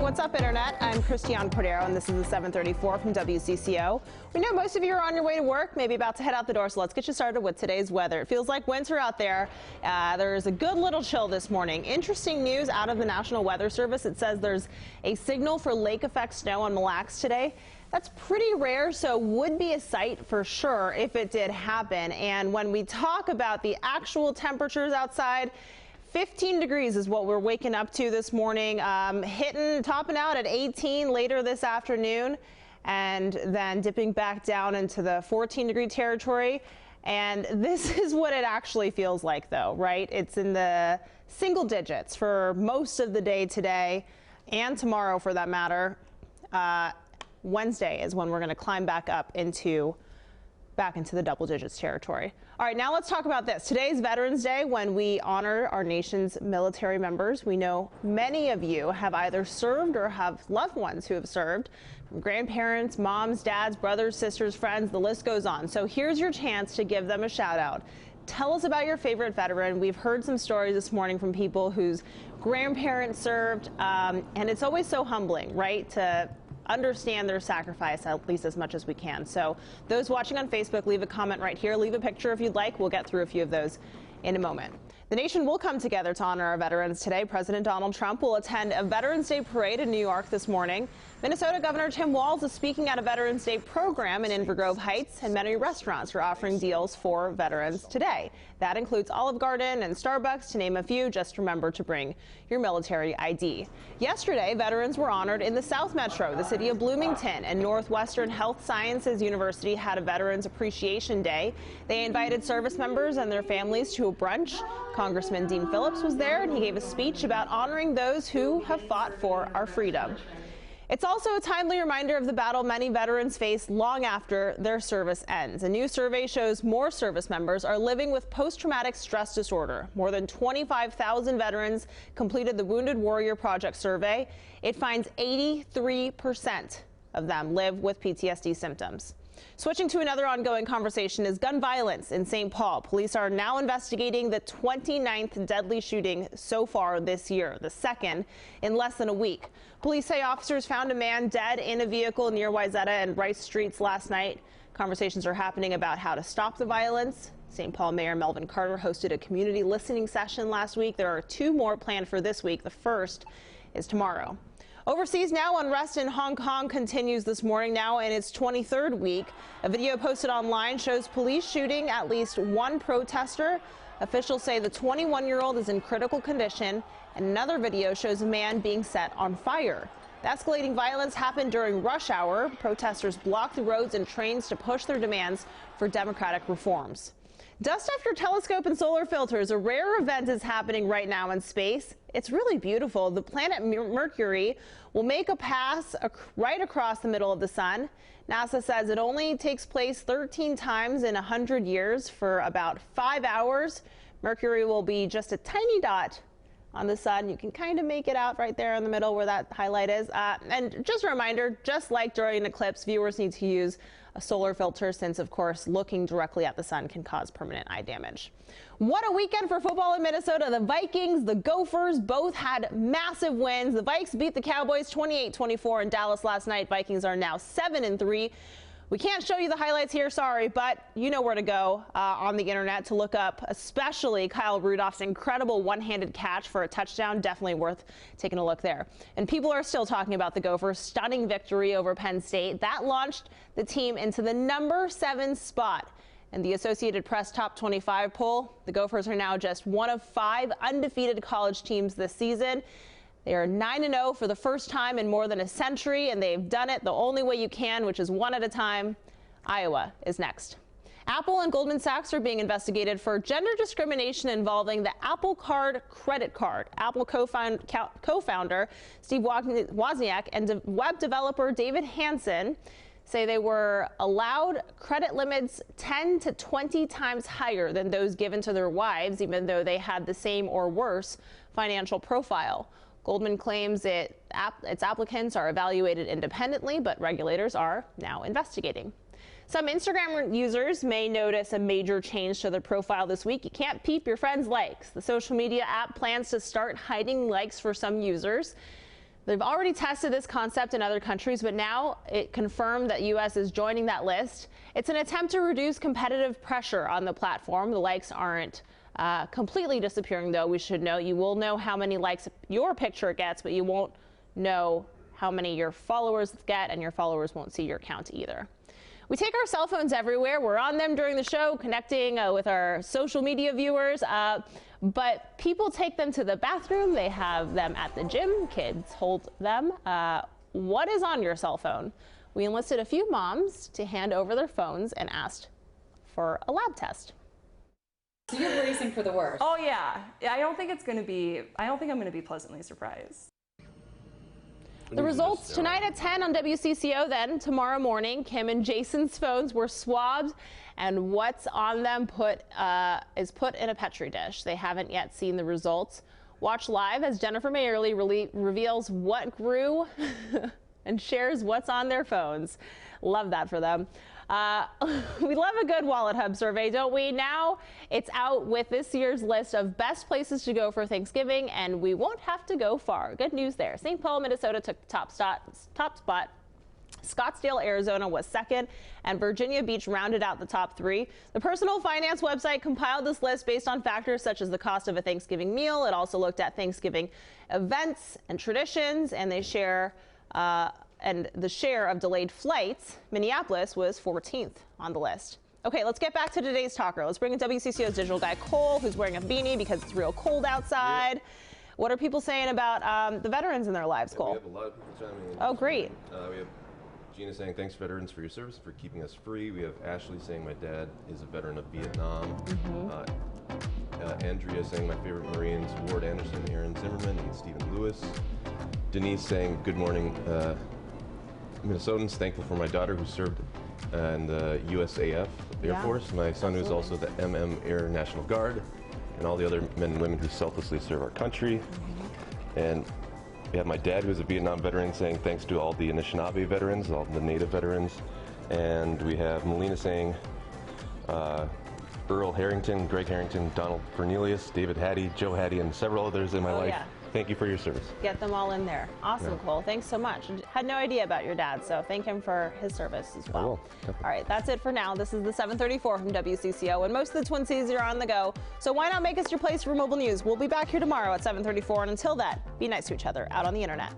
What's up, Internet? I'm Christiane Cordero, and this is the 734 from WCCO. We know most of you are on your way to work, maybe about to head out the door, so let's get you started with today's weather. It feels like winter out there. There's a good little chill this morning. Interesting news out of the National Weather Service. It says there's a signal for lake effect snow on Mille Lacs today. That's pretty rare, so would be a sight for sure if it did happen. And when we talk about the actual temperatures outside, 15 degrees is what we're waking up to this morning, topping out at 18 later this afternoon, and then dipping back down into the 14-degree territory. And this is what it actually feels like, though, right? It's in the single digits for most of the day today and tomorrow, for that matter. Wednesday is when we're going to climb back into the double digits territory. All right, now let's talk about this. Today's Veterans Day, when we honor our nation's military members. We know many of you have either served or have loved ones who have served, from grandparents, moms, dads, brothers, sisters, friends, the list goes on. So here's your chance to give them a shout out. Tell us about your favorite veteran. We've heard some stories this morning from people whose grandparents served, and it's always so humbling, right, to understand their sacrifice at least as much as we can. So those watching on Facebook, leave a comment right here. Leave a picture if you'd like. We'll get through a few of those in a moment. The nation will come together to honor our veterans today. President Donald Trump will attend a Veterans Day parade in New York this morning. Minnesota Governor Tim Walz is speaking at a Veterans Day program in Inver Grove Heights, and many restaurants are offering deals for veterans today. That includes Olive Garden and Starbucks, to name a few. Just remember to bring your military ID. Yesterday, veterans were honored in the South Metro. The city of Bloomington and Northwestern Health Sciences University had a Veterans Appreciation Day. They invited service members and their families to a brunch. Congressman Dean Phillips was there, and he gave a speech about honoring those who have fought for our freedom. It's also a timely reminder of the battle many veterans face long after their service ends. A new survey shows more service members are living with post-traumatic stress disorder. More than 25,000 veterans completed the Wounded Warrior Project survey. It finds 83% of them live with PTSD symptoms. Switching to another ongoing conversation is gun violence in St. Paul. Police are now investigating the 29th deadly shooting so far this year, the second in less than a week. Police say officers found a man dead in a vehicle near Wayzata and Rice Streets last night. Conversations are happening about how to stop the violence. St. Paul Mayor Melvin Carter hosted a community listening session last week. There are two more planned for this week. The first is tomorrow. Overseas now, unrest in Hong Kong continues this morning, now in its 23rd week. A video posted online shows police shooting at least one protester. Officials say the 21-year-old is in critical condition, and another video shows a man being set on fire. The escalating violence happened during rush hour. Protesters blocked the roads and trains to push their demands for democratic reforms. Dust after telescope and solar filters, a rare event is happening right now in space. It's really beautiful. The planet Mercury will make a pass right across the middle of the sun. NASA says it only takes place 13 times in 100 years for about 5 hours. Mercury will be just a tiny dot on the sun. You can kind of make it out right there in the middle where that highlight is. And just a reminder, just like during an eclipse, viewers need to use a solar filter since, of course, looking directly at the sun can cause permanent eye damage. What a weekend for football in Minnesota. The Vikings, the Gophers both had massive wins. The Vikes beat the Cowboys 28-24 in Dallas last night. Vikings are now 7-3. We can't show you the highlights here, sorry, but you know where to go on the internet to look up, especially Kyle Rudolph's incredible one-handed catch for a touchdown. Definitely worth taking a look there. And people are still talking about the Gophers' stunning victory over Penn State. That launched the team into the number 7 spot in the Associated Press Top 25 poll. The Gophers are now just one of 5 undefeated college teams this season. They are 9-0 for the first time in more than a century, and they've done it the only way you can, which is one at a time. Iowa is next. Apple and Goldman Sachs are being investigated for gender discrimination involving the Apple Card credit card. Apple co-founder Steve Wozniak and web developer David Hansen say they were allowed credit limits 10 to 20 times higher than those given to their wives, even though they had the same or worse financial profile. Goldman claims its applicants are evaluated independently, but regulators are now investigating. Some Instagram users may notice a major change to their profile this week. You can't peep your friends' likes. The social media app plans to start hiding likes for some users. They've already tested this concept in other countries, but now it confirmed that U.S. is joining that list. It's an attempt to reduce competitive pressure on the platform. The likes aren't completely disappearing, though. We should know you will know how many likes your picture gets, but you won't know how many your followers get, and your followers won't see your count either. We take our cell phones everywhere. We're on them during the show, connecting with our social media viewers. But people take them to the bathroom. They have them at the gym. Kids hold them. What is on your cell phone? We enlisted a few moms to hand over their phones and asked for a lab test. So you're bracing for the worst. Oh yeah. I don't think I'm going to be pleasantly surprised. The results tonight at 10 on WCCO. Then tomorrow morning, Kim and Jason's phones were swabbed, and what's on them is put in a Petri dish. They haven't yet seen the results. Watch live as Jennifer Mayerly reveals what grew and shares what's on their phones. Love that for them. We love a good Wallet Hub survey, don't we? Now it's out with this year's list of best places to go for Thanksgiving, and we won't have to go far. Good news there. St. Paul, Minnesota took the top spot. Scottsdale, Arizona was second, and Virginia Beach rounded out the top three. The personal finance website compiled this list based on factors such as the cost of a Thanksgiving meal. It also looked at Thanksgiving events and traditions, and they share and the share of delayed flights. Minneapolis was 14th on the list. Okay, let's get back to today's talker. Let's bring in WCCO's digital guy Cole, who's wearing a beanie because it's real cold outside. Yep. What are people saying about the veterans in their lives, Cole? We have a lot of people chiming in. Oh, great. We have Gina saying, thanks veterans for your service, for keeping us free. We have Ashley saying, my dad is a veteran of Vietnam. Andrea saying, my favorite Marines, Ward Anderson, Aaron Zimmerman, and Stephen Lewis. Denise saying, good morning, Minnesotans, thankful for my daughter who served in the USAF Air Force, my son who's also the Air National Guard, and all the other men and women who selflessly serve our country. And we have my dad who's a Vietnam veteran saying thanks to all the Anishinaabe veterans, all the Native veterans. And we have Melina saying Earl Harrington, Greg Harrington, Donald Cornelius, David Hattie, Joe Hattie, and several others in my life. Yeah. Thank you for your service. Get them all in there. Awesome, Cole. Thanks so much. Had no idea about your dad, so thank him for his service as well. All right, that's it for now. This is the 734 from WCCO, and most of the Twin Cities are on the go. So why not make us your place for mobile news? We'll be back here tomorrow at 7:34, and until then, be nice to each other out on the internet.